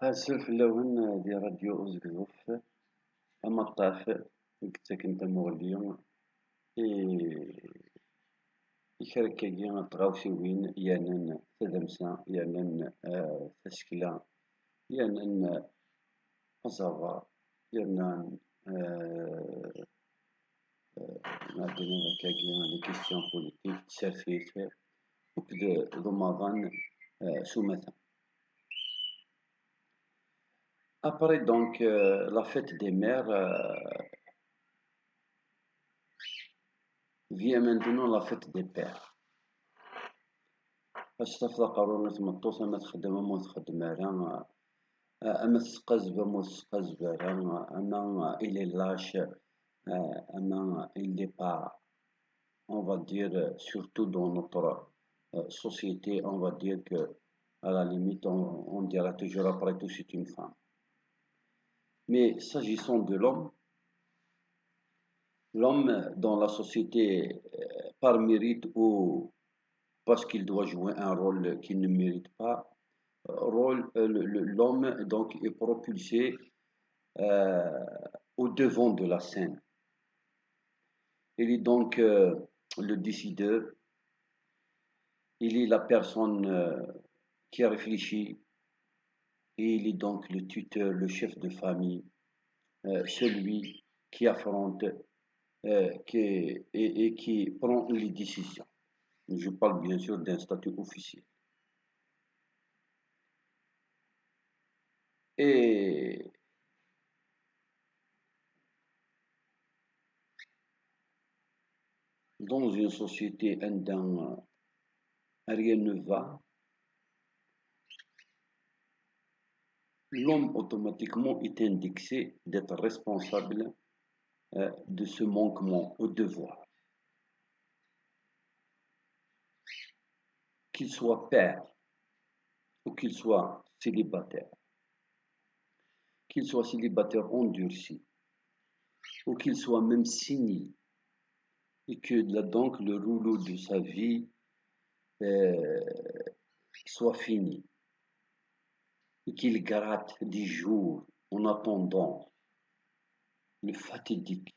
أسف لون دي راديو أزقلوف أما الطاف قلت كنت مغليون يشاركي تغاوسي وين يانن تدمسا يانن تسكلا يانن أزافا يانن معدنا هكاكي لي كيستيون بوليتيك تسافيت وكد ضمضان سمثا. Après donc la fête des mères, vient maintenant la fête des pères. باش تفرق رونة مطوس أما تخدم أما تخدم راه أما تسقز أما تسقز راه أما il est lâche أما il n'est pas, on va dire surtout dans notre société, on va dire que à la limite on dira toujours après tout c'est une femme. Mais s'agissant de l'homme dans la société, par mérite ou parce qu'il doit jouer un rôle qu'il ne mérite pas, l'homme donc est propulsé au devant de la scène. Il est donc le décideur, il est la personne qui réfléchit, et il est donc le tuteur, le chef de famille, celui qui affronte qui prend les décisions. Je parle bien sûr d'un statut officiel. Et dans une société où rien ne va, l'homme automatiquement est indexé d'être responsable de ce manquement au devoir. Qu'il soit père ou qu'il soit célibataire endurci, ou qu'il soit même signé, et que là donc le rouleau de sa vie soit fini, et qu'il gratte des jours en attendant le fatidique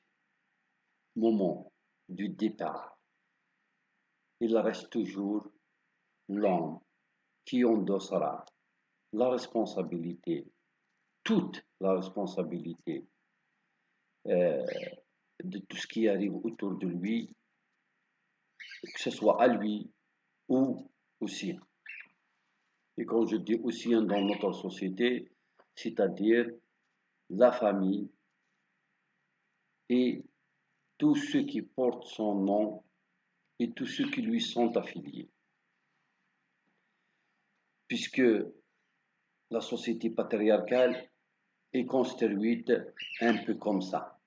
moment du départ. Il reste toujours l'homme qui endossera la responsabilité, toute la responsabilité de tout ce qui arrive autour de lui, que ce soit à lui ou aux siens. Et quand je dis aux siens dans notre société, c'est-à-dire la famille et tous ceux qui portent son nom et tous ceux qui lui sont affiliés. Puisque la société patriarcale est construite un peu comme ça.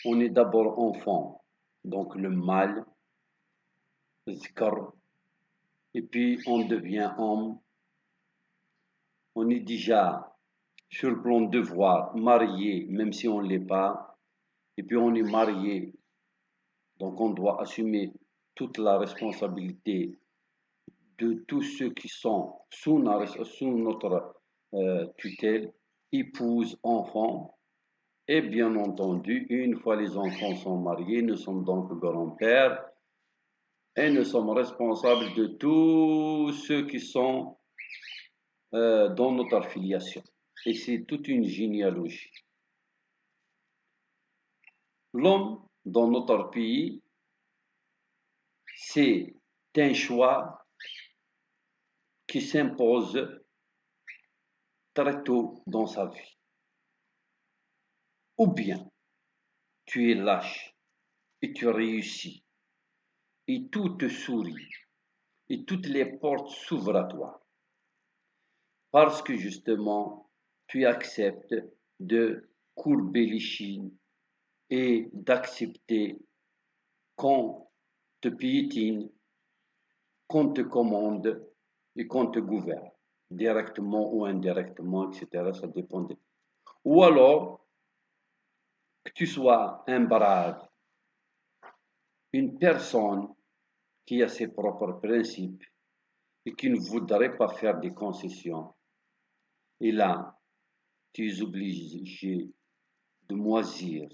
On est d'abord enfant, donc le mâle, zkar, et puis on devient homme. On est déjà sur le plan de devoir marié, même si on ne l'est pas, et puis on est marié, donc on doit assumer toute la responsabilité de tous ceux qui sont sous notre tutelle, épouse, enfants. Et bien entendu, une fois les enfants sont mariés, nous sommes donc grands-pères et nous sommes responsables de tous ceux qui sont dans notre affiliation. Et c'est toute une généalogie. L'homme dans notre pays, c'est un choix qui s'impose très tôt dans sa vie. Ou bien tu es lâche et tu réussis et tout te sourit et toutes les portes s'ouvrent à toi parce que justement tu acceptes de courber l'échine et d'accepter qu'on te piétine, qu'on te commande et qu'on te gouverne, directement ou indirectement, etc. Ça dépend. Ou alors que tu sois un brave, une personne qui a ses propres principes et qui ne voudrait pas faire des concessions, Et là, tu es obligé de moisir,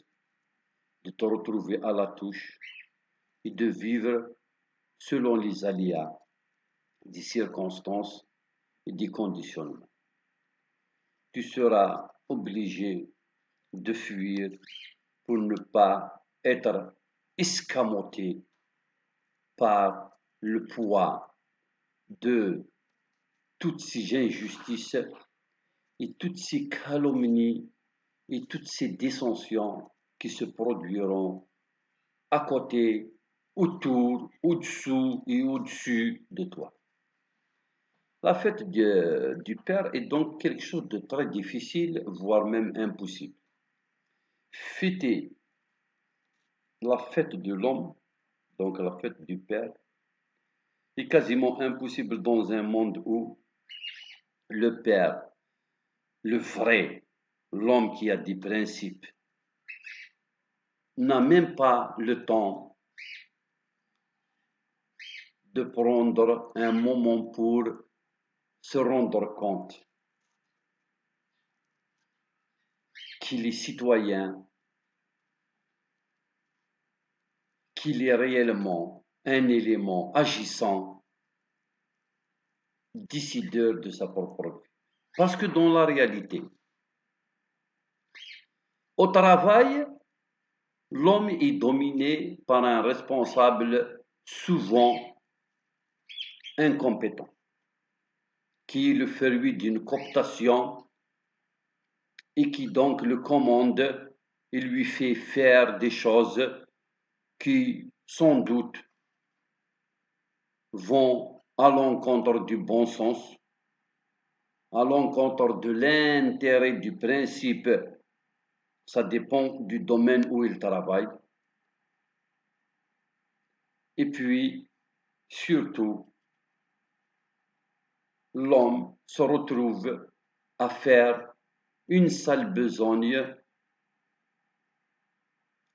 de te retrouver à la touche et de vivre selon les aléas des circonstances et des conditionnements. Tu seras obligé de fuir pour ne pas être escamoté par le poids de toutes ces injustices et toutes ces calomnies et toutes ces dissensions qui se produiront à côté, autour, au-dessous et au-dessus de toi. La fête du Père est donc quelque chose de très difficile, voire même impossible. Fêter la fête de l'homme, donc la fête du Père, est quasiment impossible dans un monde où le Père, le vrai, l'homme qui a des principes, n'a même pas le temps de prendre un moment pour se rendre compte qu'il est citoyen, qu'il est réellement un élément agissant, décideur de sa propre vie. Parce que dans la réalité, au travail, l'homme est dominé par un responsable souvent incompétent, qui est le fruit d'une cooptation et qui donc le commande et lui fait faire des choses qui, sans doute, vont à l'encontre du bon sens, à l'encontre de l'intérêt du principe. Ça dépend du domaine où il travaille. Et puis, surtout, l'homme se retrouve à faire une sale besogne,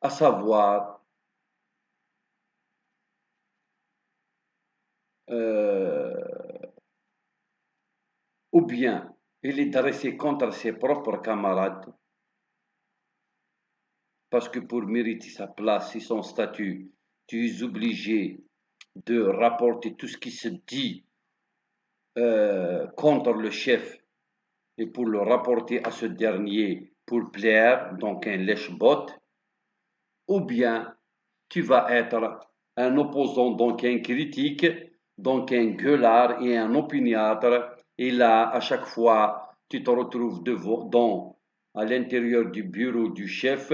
à savoir ou bien il est dressé contre ses propres camarades, parce que pour mériter sa place et son statut, tu es obligé de rapporter tout ce qui se dit contre le chef et pour le rapporter à ce dernier pour plaire, donc un lèche-botte, ou bien tu vas être un opposant, donc un critique, donc un gueulard et un opiniâtre. Et là, à chaque fois, tu te retrouves à l'intérieur du bureau du chef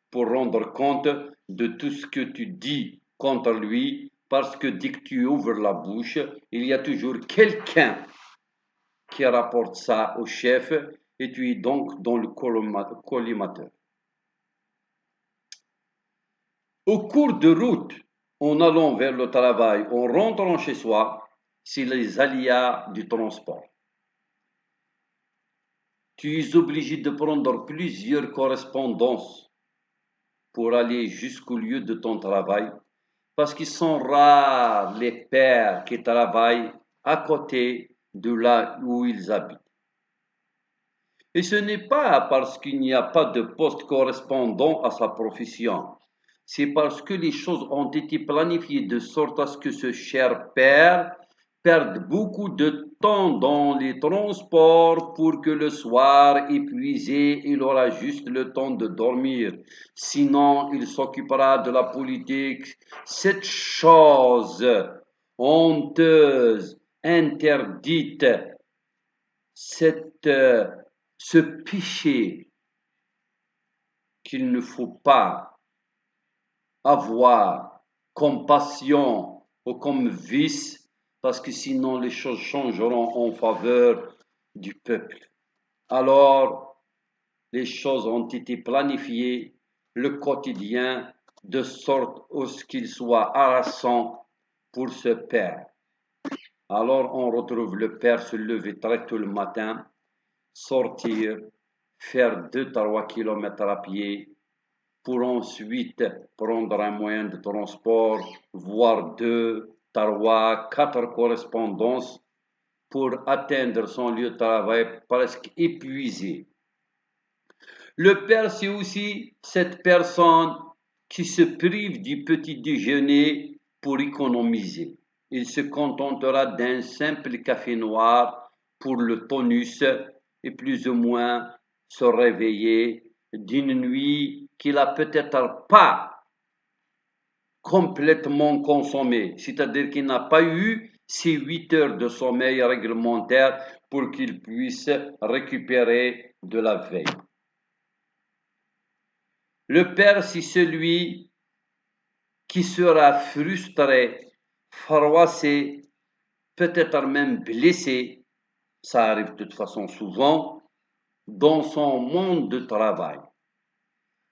pour rendre compte de tout ce que tu dis contre lui, parce que dès que tu ouvres la bouche, il y a toujours quelqu'un qui rapporte ça au chef et tu es donc dans le collimateur. Au cours de route, en allant vers le travail, en rentrant chez soi, c'est les aléas du transport. Tu es obligé de prendre plusieurs correspondances pour aller jusqu'au lieu de ton travail, parce qu'ils sont rares les pères qui travaillent à côté de là où ils habitent. Et ce n'est pas parce qu'il n'y a pas de poste correspondant à sa profession. C'est parce que les choses ont été planifiées de sorte à ce que ce cher père perde beaucoup de temps dans les transports pour que le soir, épuisé, il aura juste le temps de dormir. Sinon, il s'occupera de la politique. Cette chose honteuse, interdite, ce péché qu'il ne faut pas avoir comme passion ou comme vice, parce que sinon les choses changeront en faveur du peuple. Alors, les choses ont été planifiées, le quotidien, de sorte à ce qu'il soit harassant pour ce père. Alors, on retrouve le père se lever très tôt le matin, sortir, faire 2-3 kilomètres à pied, pour ensuite prendre un moyen de transport, voire 2, 3, 4 correspondances, pour atteindre son lieu de travail presque épuisé. Le père, c'est aussi cette personne qui se prive du petit déjeuner pour économiser. Il se contentera d'un simple café noir pour le tonus et plus ou moins se réveiller d'une nuit qu'il a peut-être pas complètement consommée, c'est-à-dire qu'il n'a pas eu ses 8 heures de sommeil réglementaire pour qu'il puisse récupérer de la veille. Le père, c'est celui qui sera frustré, froissé, peut-être même blessé, ça arrive de toute façon souvent, dans son monde de travail.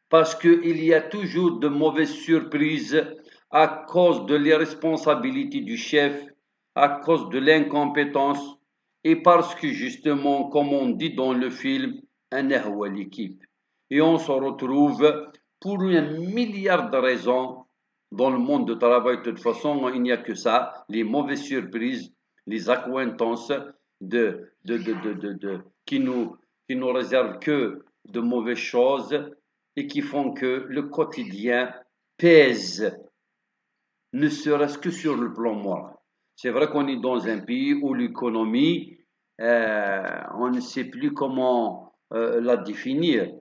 Parce qu'il y a toujours de mauvaises surprises à cause de l'irresponsabilité du chef, à cause de l'incompétence et parce que justement, comme on dit dans le film, un à l'équipe. Et on se retrouve pour un milliard de raisons dans le monde du travail. De toute façon, il n'y a que ça, les mauvaises surprises, les accointances qui nous réservent que de mauvaises choses et qui font que le quotidien pèse, ne serait-ce que sur le plan moral. C'est vrai qu'on est dans un pays où l'économie, on ne sait plus comment la définir.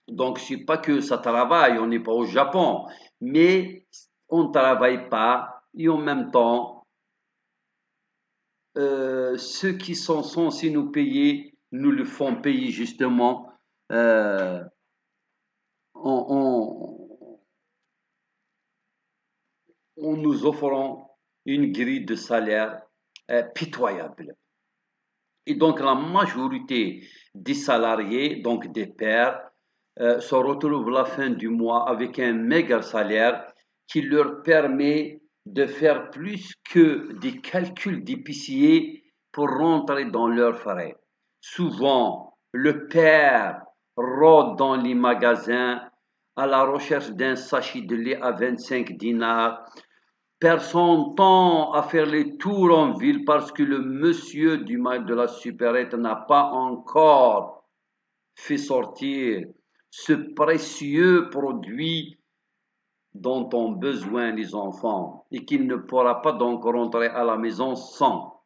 Donc, c'est pas que ça travaille, on n'est pas au Japon, mais on ne travaille pas et en même temps, ceux qui sont censés nous payer nous le font payer justement euh, en, en, en nous offrant une grille de salaire pitoyable. Et donc la majorité des salariés, donc des pairs, se retrouvent à la fin du mois avec un méga salaire qui leur permet de faire plus que des calculs d'épicier pour rentrer dans leurs frais. Souvent, le père rôde dans les magasins à la recherche d'un sachet de lait à 25 dinars, perd son temps à faire les tours en ville parce que le monsieur du mal de la supérette n'a pas encore fait sortir ce précieux produit dont ont besoin les enfants et qu'il ne pourra pas donc rentrer à la maison sans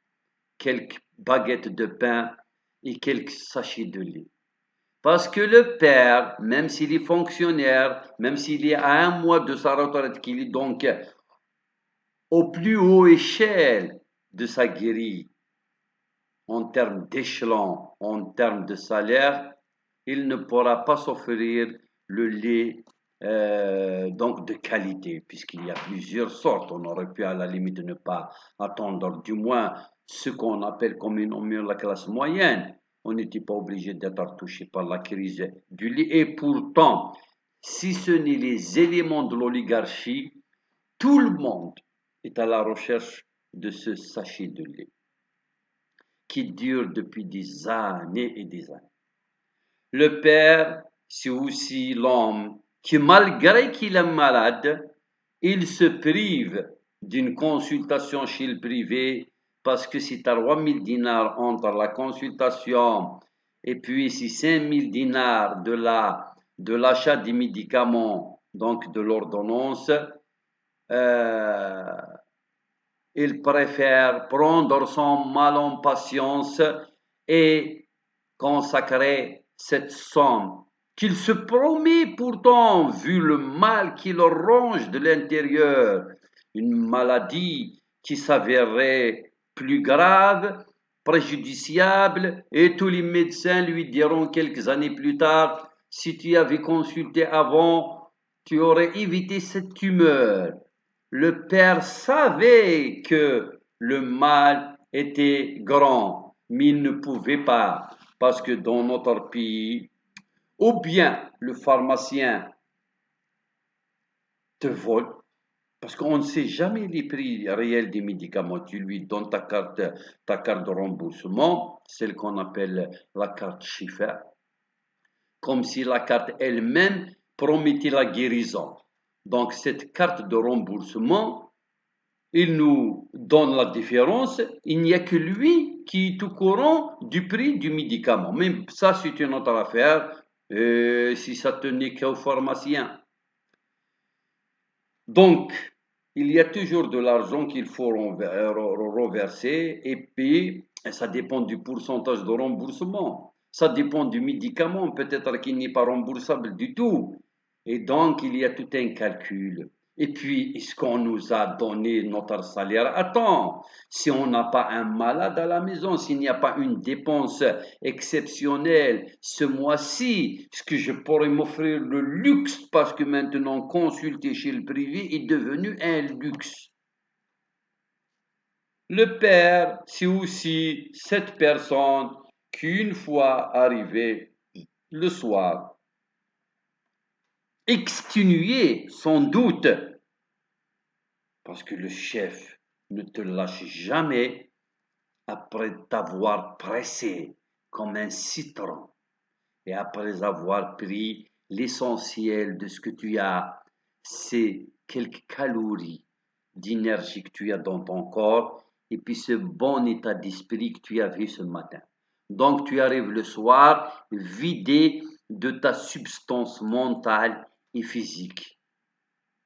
quelques baguettes de pain et quelques sachets de lait. Parce que le père, même s'il est fonctionnaire, même s'il est à un mois de sa retraite, qu'il est donc au plus haut échelle de sa grille, en termes d'échelon, en termes de salaire, il ne pourra pas s'offrir le lait donc de qualité, puisqu'il y a plusieurs sortes. On aurait pu à la limite ne pas attendre, du moins ce qu'on appelle communément la classe moyenne. On n'était pas obligé d'être touché par la crise du lait. Et pourtant, si ce n'est les éléments de l'oligarchie, tout le monde est à la recherche de ce sachet de lait qui dure depuis des années et des années. Le père, c'est aussi l'homme qui, malgré qu'il est malade, il se prive d'une consultation chez le privé parce que c'est à 3000 dinars entre la consultation et puis c'est 5000 dinars de l'achat des médicaments, donc de l'ordonnance. Euh, il préfère prendre son mal en patience et consacrer cette somme qu'il se promet pourtant, vu le mal qui le ronge de l'intérieur, une maladie qui s'avérerait plus grave, préjudiciable, et tous les médecins lui diront quelques années plus tard, si tu avais consulté avant, tu aurais évité cette tumeur. Le père savait que le mal était grand, mais il ne pouvait pas, parce que dans notre pays, ou bien le pharmacien te vole, parce qu'on ne sait jamais les prix réels des médicaments. Tu lui donnes ta carte de remboursement, celle qu'on appelle la carte Shifa, comme si la carte elle-même promettait la guérison. Donc cette carte de remboursement, il nous donne la différence. Il n'y a que lui qui est au courant du prix du médicament. Mais ça, c'est une autre affaire, si ça tenait qu'au pharmacien. Donc, il y a toujours de l'argent qu'il faut reverser et puis ça dépend du pourcentage de remboursement. Ça dépend du médicament, peut-être qu'il n'est pas remboursable du tout. Et donc, il y a tout un calcul. Et puis, est-ce qu'on nous a donné notre salaire? Attends, si on n'a pas un malade à la maison, s'il n'y a pas une dépense exceptionnelle ce mois-ci, est-ce que je pourrais m'offrir le luxe parce que maintenant consulter chez le privé est devenu un luxe? Le père, c'est aussi cette personne qui, une fois arrivée le soir, exténué sans doute, parce que le chef ne te lâche jamais après t'avoir pressé comme un citron et après avoir pris l'essentiel de ce que tu as, c'est quelques calories d'énergie que tu as dans ton corps et puis ce bon état d'esprit que tu as vu ce matin. Donc tu arrives le soir vidé de ta substance mentale et physique.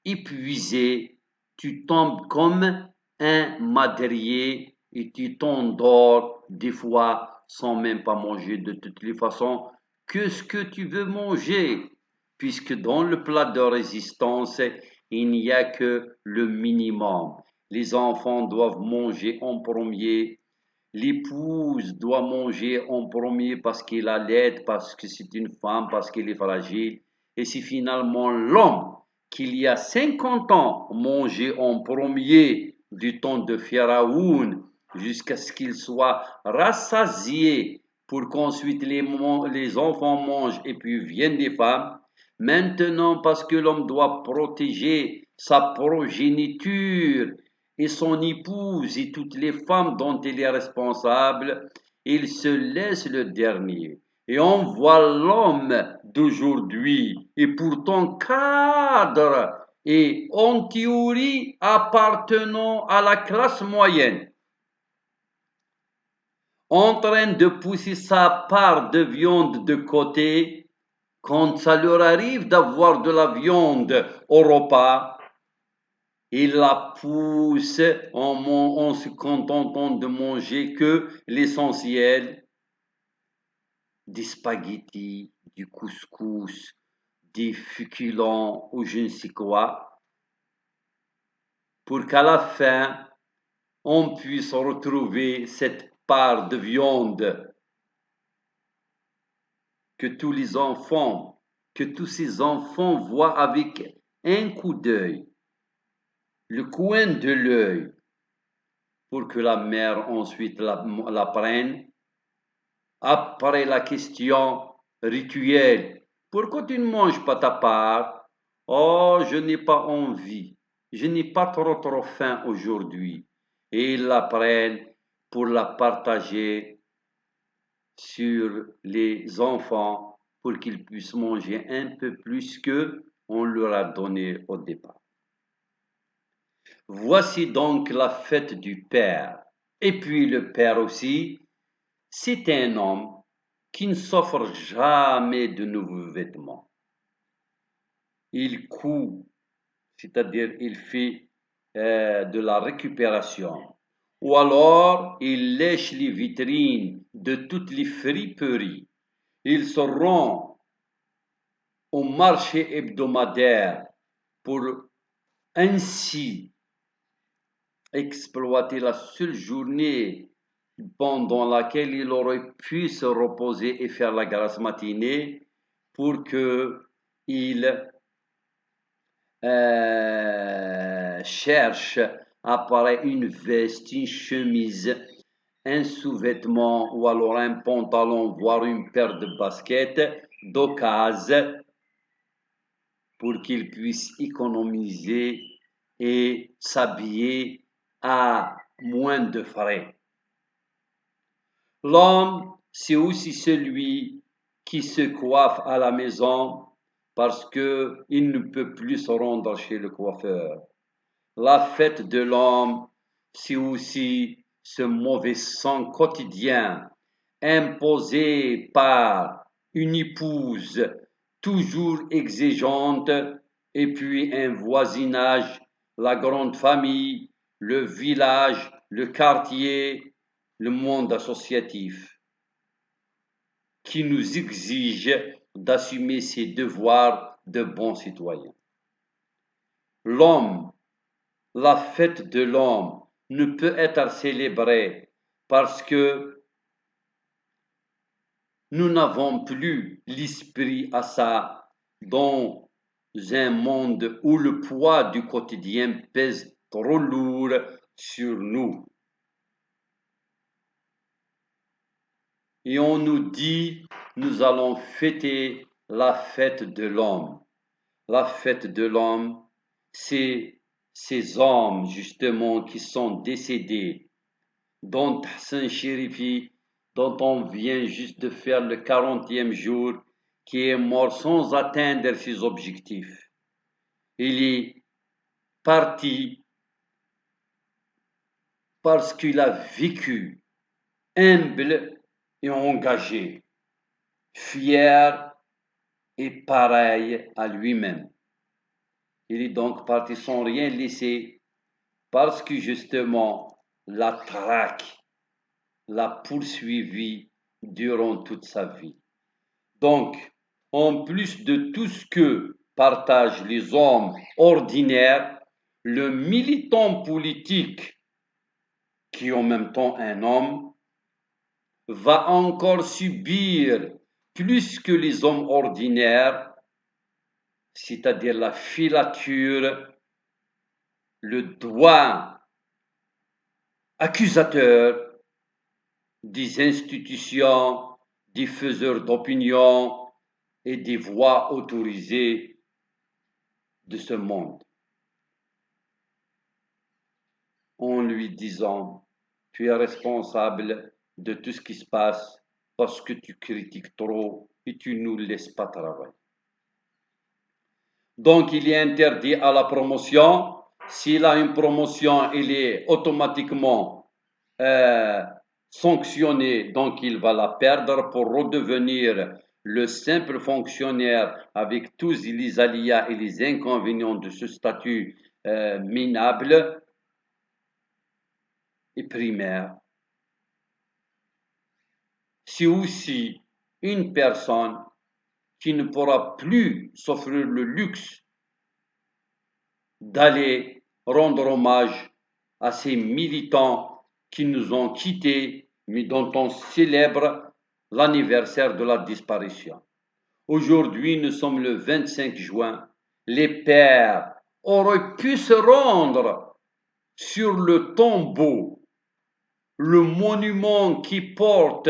Épuisé, tu tombes comme un madrier et tu t'endors des fois sans même pas manger de toutes les façons que ce que tu veux manger, puisque dans le plat de résistance, il n'y a que le minimum. Les enfants doivent manger en premier, l'épouse doit manger en premier parce qu'elle allait, parce que c'est une femme, parce qu'elle est fragile, et c'est finalement l'homme qu'il y a 50 ans mangeait en premier du temps de Pharaon jusqu'à ce qu'il soit rassasié pour qu'ensuite les enfants mangent et puis viennent des femmes. Maintenant, parce que l'homme doit protéger sa progéniture et son épouse et toutes les femmes dont il est responsable, il se laisse le dernier. Et on voit l'homme d'aujourd'hui et pourtant cadre et en théorie appartenant à la classe moyenne, en train de pousser sa part de viande de côté quand ça leur arrive d'avoir de la viande au repas. Ils la poussent en se contentant de manger que l'essentiel, des spaghettis, du couscous, des féculents ou je ne sais quoi, pour qu'à la fin, on puisse retrouver cette part de viande que tous les enfants, que tous ces enfants voient avec un coup d'œil, le coin de l'œil, pour que la mère ensuite la prenne. Après la question rituelle, pourquoi tu ne manges pas ta part? Oh, je n'ai pas envie, je n'ai pas trop faim aujourd'hui. Et ils la prennent pour la partager sur les enfants pour qu'ils puissent manger un peu plus que on leur a donné au départ. Voici donc la fête du Père. Et puis le Père aussi, c'est un homme qui ne s'offre jamais de nouveaux vêtements. Il coud, c'est-à-dire il fait de la récupération. Ou alors il lèche les vitrines de toutes les friperies. Il se rend au marché hebdomadaire pour ainsi exploiter la seule journée pendant laquelle il aurait pu se reposer et faire la grasse matinée pour que il cherche après une veste, une chemise, un sous-vêtement ou alors un pantalon, voire une paire de baskets d'occasion pour qu'il puisse économiser et s'habiller à moins de frais. L'homme, c'est aussi celui qui se coiffe à la maison parce qu'il ne peut plus se rendre chez le coiffeur. La fête de l'homme, c'est aussi ce mauvais sang quotidien imposé par une épouse toujours exigeante et puis un voisinage, la grande famille, le village, le quartier, le monde associatif qui nous exige d'assumer ses devoirs de bons citoyens. L'homme, la fête de l'homme ne peut être célébrée parce que nous n'avons plus l'esprit à ça dans un monde où le poids du quotidien pèse trop lourd sur nous. Et on nous dit, nous allons fêter la fête de l'homme. La fête de l'homme, c'est ces hommes justement qui sont décédés, dont Hassan Chérifi, dont on vient juste de faire le 40e jour, qui est mort sans atteindre ses objectifs. Il est parti parce qu'il a vécu humble et engagé, fier et pareil à lui-même. Il est donc parti sans rien laisser parce que justement la traque l'a poursuivi durant toute sa vie. Donc, en plus de tout ce que partagent les hommes ordinaires, le militant politique, qui est en même temps un homme, va encore subir plus que les hommes ordinaires, c'est-à-dire la filature, le doigt accusateur des institutions, des faiseurs d'opinion et des voix autorisées de ce monde, en lui disant, tu es responsable de tout ce qui se passe parce que tu critiques trop et tu ne nous laisses pas travailler. Donc il est interdit à la promotion. S'il a une promotion, il est automatiquement sanctionné, donc il va la perdre pour redevenir le simple fonctionnaire avec tous les aléas et les inconvénients de ce statut minable et primaire. C'est aussi une personne qui ne pourra plus s'offrir le luxe d'aller rendre hommage à ces militants qui nous ont quittés, mais dont on célèbre l'anniversaire de la disparition. Aujourd'hui, nous sommes le 25 juin. Les pères auraient pu se rendre sur le tombeau, le monument qui porte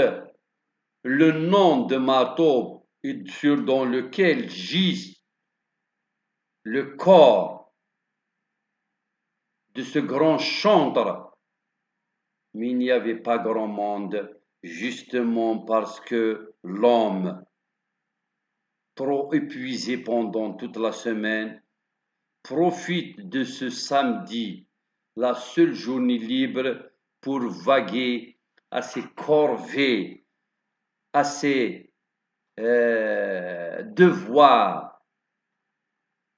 le nom de Matoub et dans lequel gît le corps de ce grand chantre. Mais il n'y avait pas grand monde, justement parce que l'homme, trop épuisé pendant toute la semaine, profite de ce samedi, la seule journée libre, pour vaguer à ses corvées, à ses devoirs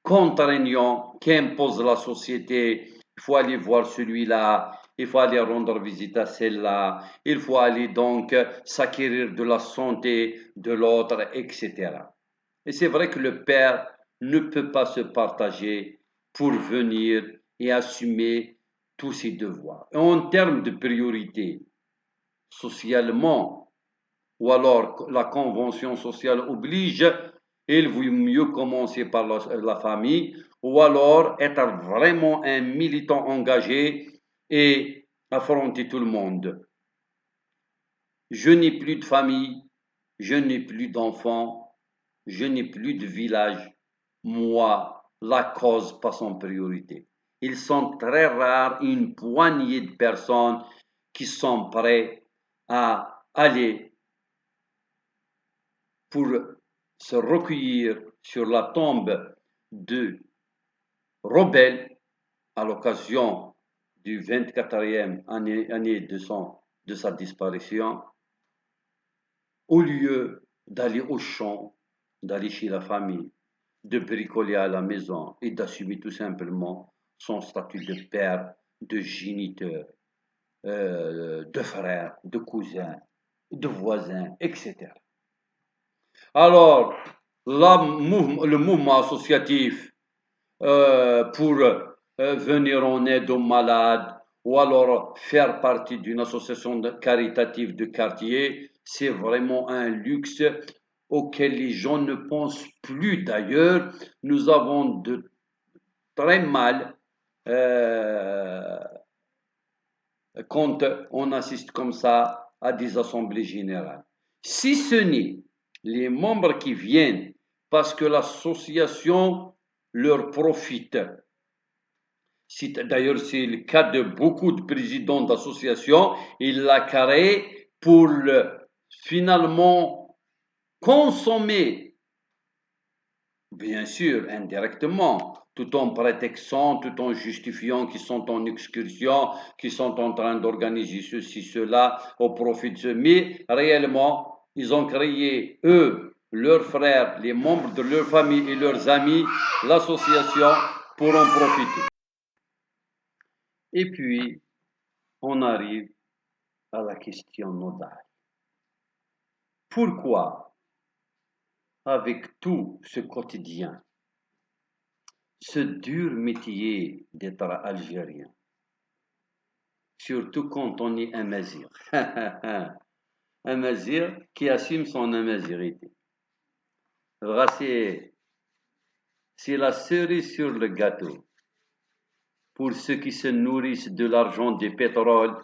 contraignants qu'impose la société. Il faut aller voir celui-là, il faut aller rendre visite à celle-là, il faut aller donc s'acquérir de la santé de l'autre, etc. Et c'est vrai que le père ne peut pas se partager pour venir et assumer tous ses devoirs. Et en termes de priorité, socialement, ou alors la convention sociale oblige, il vaut mieux commencer par la famille, ou alors être vraiment un militant engagé et affronter tout le monde. Je n'ai plus de famille, je n'ai plus d'enfants, je n'ai plus de village. Moi, la cause passe en priorité. Ils sont très rares, une poignée de personnes qui sont prêts à aller pour se recueillir sur la tombe de rebelles à l'occasion du 24e année de sa disparition, au lieu d'aller au champ, d'aller chez la famille, de bricoler à la maison et d'assumer tout simplement son statut de père, de géniteur, de frère, de cousin, de voisin, etc. Alors, le mouvement associatif pour venir en aide aux malades ou alors faire partie d'une association caritative de quartier, c'est vraiment un luxe auquel les gens ne pensent plus. D'ailleurs, nous avons de très mal euh, quand on assiste comme ça à des assemblées générales. Si ce n'est les membres qui viennent parce que l'association leur profite. D'ailleurs, c'est le cas de beaucoup de présidents d'associations. Ils la créent pour finalement consommer, bien sûr, indirectement, tout en prétextant, tout en justifiant qu'ils sont en excursion, qu'ils sont en train d'organiser ceci, cela, au profit de ce. Mais réellement, ils ont créé, eux, leurs frères, les membres de leur famille et leurs amis, l'association pour en profiter. Et puis, on arrive à la question nodale. Pourquoi, avec tout ce quotidien, ce dur métier d'être algérien, surtout quand on est un mazir, un mazir qui assume son amazirité. C'est la cerise sur le gâteau pour ceux qui se nourrissent de l'argent du pétrole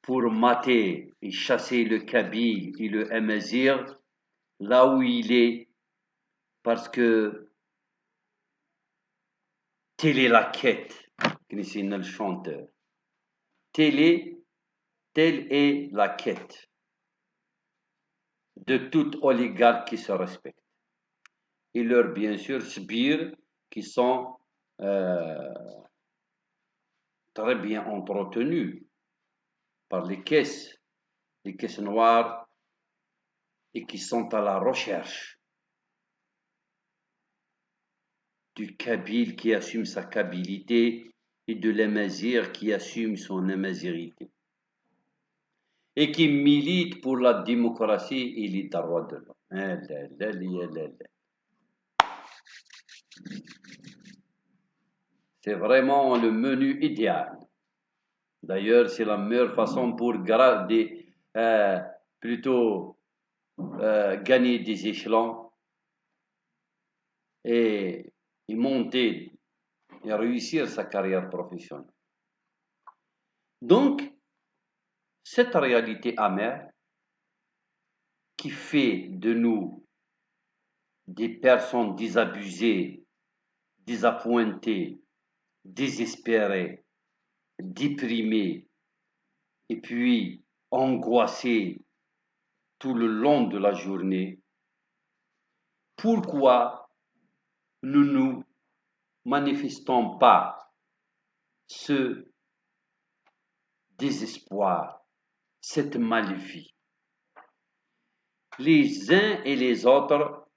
pour mater et chasser le Kabyle et le Amazir là où il est, parce que telle est la quête, Christine le chanteur. Telle est la quête de tout oligarque qui se respecte. Et leurs, bien sûr, sbires qui sont très bien entretenus par les caisses noires, et qui sont à la recherche du Kabyle qui assume sa kabilité et de l'Amazir qui assume son amazirité et qui milite pour la démocratie et les droits de l'homme. C'est vraiment le menu idéal. D'ailleurs, c'est la meilleure façon pour plutôt gagner des échelons et monter et réussir sa carrière professionnelle. Donc, cette réalité amère qui fait de nous des personnes désabusées, désappointées, désespérées, déprimées et puis angoissées tout le long de la journée, pourquoi nous ne manifestons pas ce désespoir, cette mal-vie? Les uns et les autres,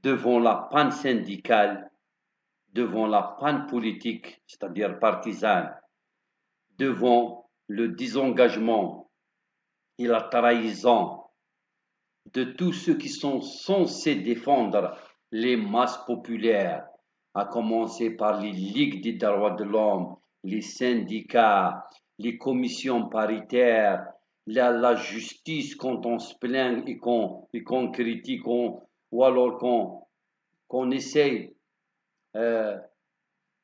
devant la panne syndicale, devant la panne politique, c'est-à-dire partisane, devant le désengagement et la trahison de tous ceux qui sont censés défendre les masses populaires, à commencer par les ligues des droits de l'homme, les syndicats, les commissions paritaires, la justice quand on se plaint et qu'on critique, ou alors qu'on essaye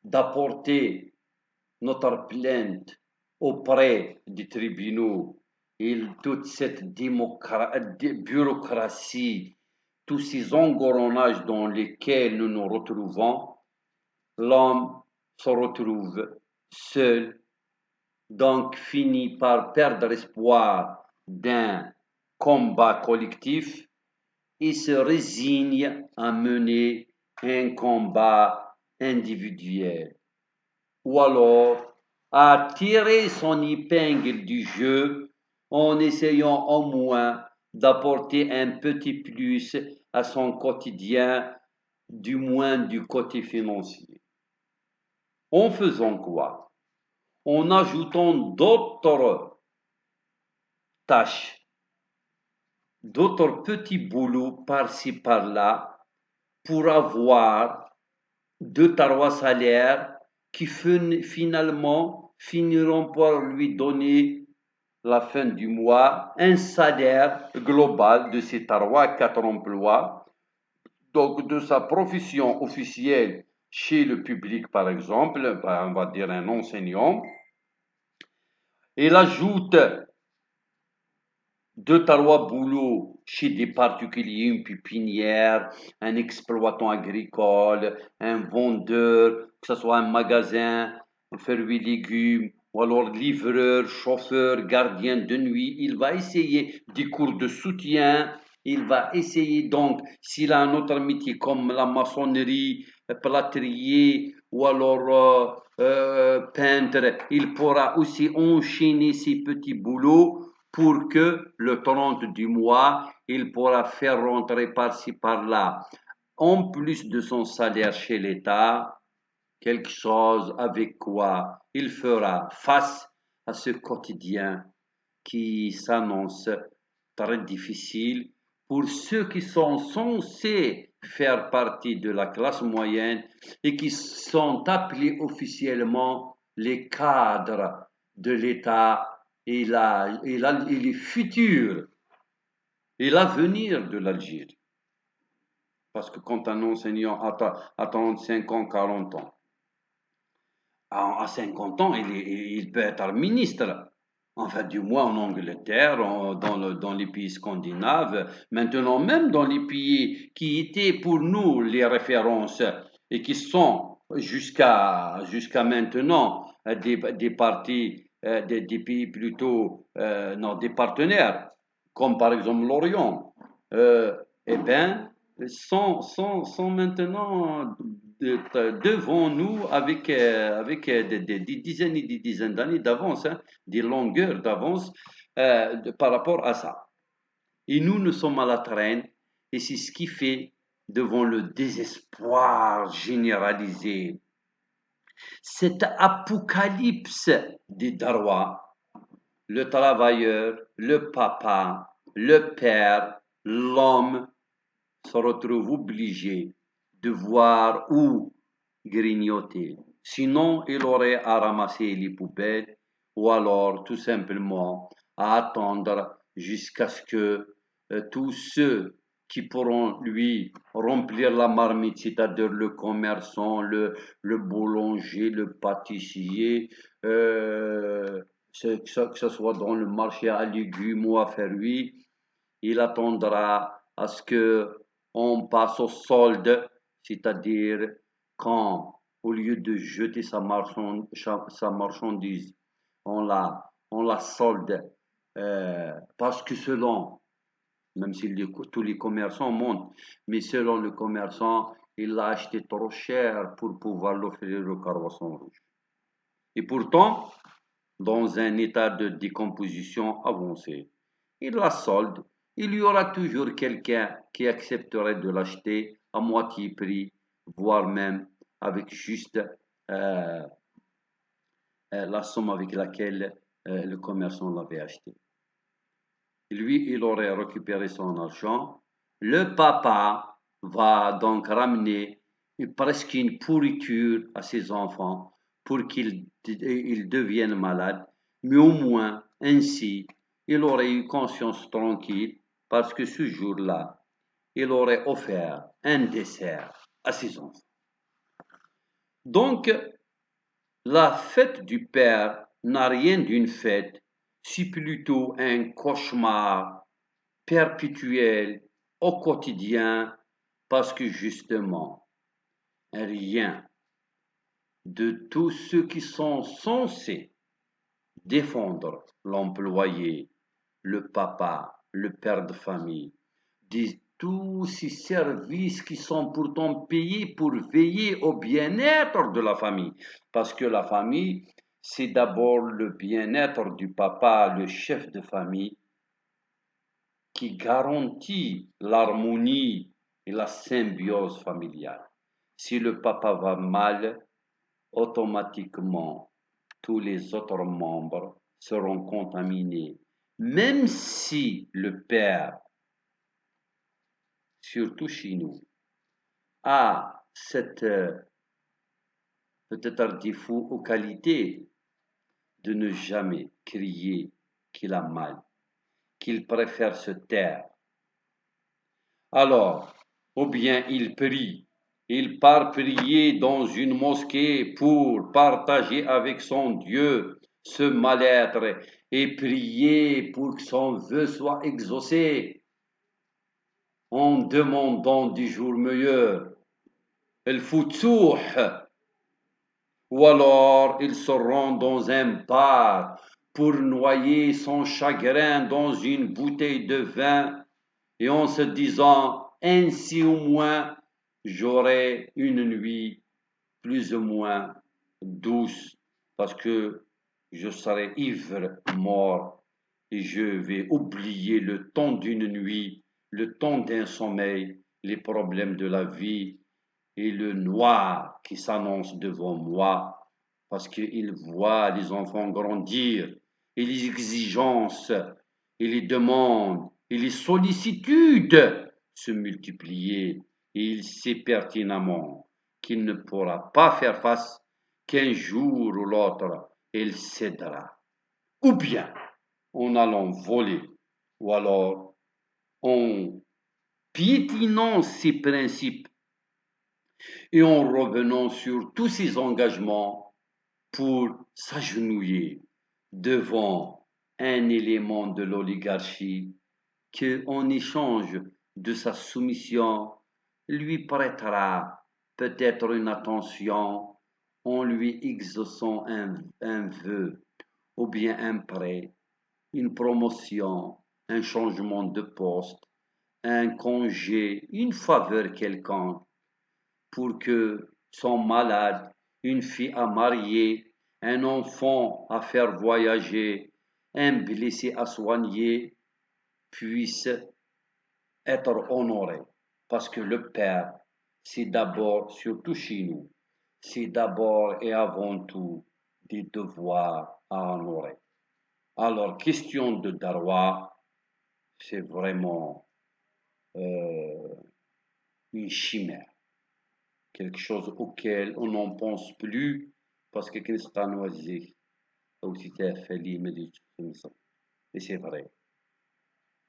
d'apporter notre plainte auprès des tribunaux et toute cette bureaucratie, tous ces engrenage dans lesquels nous nous retrouvons, l'homme se retrouve seul, donc finit par perdre espoir d'un combat collectif et se résigne à mener un combat individuel. ou alors à tirer son épingle du jeu en essayant au moins d'apporter un petit plus à son quotidien, du moins du côté financier. En faisant quoi? En ajoutant d'autres tâches, d'autres petits boulots par-ci par-là pour avoir 2 3 salaires qui finalement finiront par lui donner la fin du mois un salaire global de ces 3 4 emplois, donc de sa profession officielle chez le public par exemple, on va dire un enseignant. Il ajoute 2 3 boulots chez des particuliers, une pépinière, un exploitant agricole, un vendeur, que ce soit un magasin, fruits et légumes, ou alors livreur, chauffeur, gardien de nuit. Il va essayer des cours de soutien. Il va essayer donc, s'il a un autre métier comme la maçonnerie, plâtrier ou alors peintre, il pourra aussi enchaîner ces petits boulots pour que le 30 du mois, il pourra faire rentrer par-ci par-là, en plus de son salaire chez l'État, quelque chose avec quoi il fera face à ce quotidien qui s'annonce très difficile pour ceux qui sont censés faire partie de la classe moyenne et qui sont appelés officiellement les cadres de l'État et les futurs et l'avenir de l'Algérie. Parce que quand un enseignant a 35 ans, 40 ans, à 50 ans, il peut être ministre. Enfin, du moins en Angleterre, dans les pays scandinaves, maintenant même dans les pays qui étaient pour nous les références et qui sont jusqu'à maintenant des partis, des pays plutôt, non, des partenaires, comme par exemple l'Orient, euh, eh bien, sont maintenant devant nous avec des dizaines et des dizaines d'années d'avance, hein, des longueurs d'avance par rapport à ça. Et nous sommes à la traîne, et c'est ce qui fait, devant le désespoir généralisé, cette apocalypse des Darwa, le travailleur, le papa, le père, l'homme, se retrouve obligé de voir où grignoter. Sinon, il aurait à ramasser les poubelles ou alors tout simplement à attendre jusqu'à ce que tous ceux qui pourront lui remplir la marmite, c'est-à-dire le commerçant, le boulanger, le pâtissier, que ce soit dans le marché à légumes ou à fruits, il attendra à ce que on passe au solde, c'est-à-dire quand, au lieu de jeter sa marchandise, on la solde, parce que selon, même si tous les commerçants montent, mais selon le commerçant, il l'a acheté trop cher pour pouvoir l'offrir au carrousel rouge. Et pourtant, dans un état de décomposition avancé, il la solde. Il y aura toujours quelqu'un qui accepterait de l'acheter à moitié prix, voire même avec juste la somme avec laquelle le commerçant l'avait acheté. Lui, il aurait récupéré son argent. Le papa va donc ramener presque une pourriture à ses enfants pour qu'ils deviennent malades. Mais au moins, ainsi, il aurait eu conscience tranquille parce que ce jour-là, il aurait offert un dessert à ses enfants. Donc, la fête du Père n'a rien d'une fête, c'est plutôt un cauchemar perpétuel au quotidien parce que justement, rien de tous ceux qui sont censés défendre l'employé, le papa, le père de famille, tous ces services qui sont pourtant payés pour veiller au bien-être de la famille. Parce que la famille, c'est d'abord le bien-être du papa, le chef de famille, qui garantit l'harmonie et la symbiose familiale. Si le papa va mal, automatiquement, tous les autres membres seront contaminés. Même si le père, surtout chez nous, a cette peut-être défaut ou qualité de ne jamais crier qu'il a mal, qu'il préfère se taire. Alors, ou bien il part prier dans une mosquée pour partager avec son Dieu ce mal-être et prier pour que son vœu soit exaucé en demandant des jours meilleurs. El futsouh. Ou alors il se rend dans un bar pour noyer son chagrin dans une bouteille de vin et en se disant ainsi au moins j'aurai une nuit plus ou moins douce parce que je serai ivre mort et je vais oublier le temps d'une nuit, le temps d'un sommeil, les problèmes de la vie et le noir qui s'annonce devant moi parce qu'il voit les enfants grandir et les exigences et les demandes et les sollicitudes se multiplier et il sait pertinemment qu'il ne pourra pas faire face qu'un jour ou l'autre il cédera. Ou bien en allant voler ou alors en piétinant ses principes et en revenant sur tous ses engagements pour s'agenouiller devant un élément de l'oligarchie que, en échange de sa soumission, lui prêtera peut-être une attention en lui exauçant un vœu ou bien un prêt, une promotion, un changement de poste, un congé, une faveur quelconque pour que son malade, une fille à marier, un enfant à faire voyager, un blessé à soigner, puisse être honoré. Parce que le Père, c'est d'abord, surtout chez nous, c'est d'abord et avant tout des devoirs à honorer. Alors, question de Darwa, c'est vraiment une chimère, quelque chose auquel on n'en pense plus parce que كنت قانوزي أو تتافلي مديت في مصر. Et c'est vrai.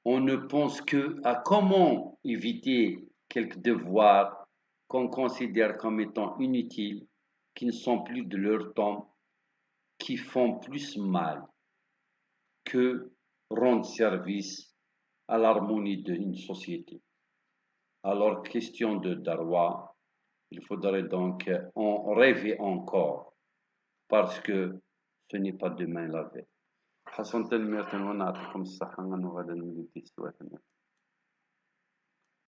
On ne pense que à comment éviter quelques devoirs qu'on considère comme étant inutiles, qui ne sont plus de leur temps, qui font plus mal que rendre service à l'harmonie d'une société. Alors, question de Darwa, il faudrait donc en rêver encore, parce que ce n'est pas demain la veille. حسنت الميرتن ونعطيكم الصحة غنوغدا نولي تيستواتنا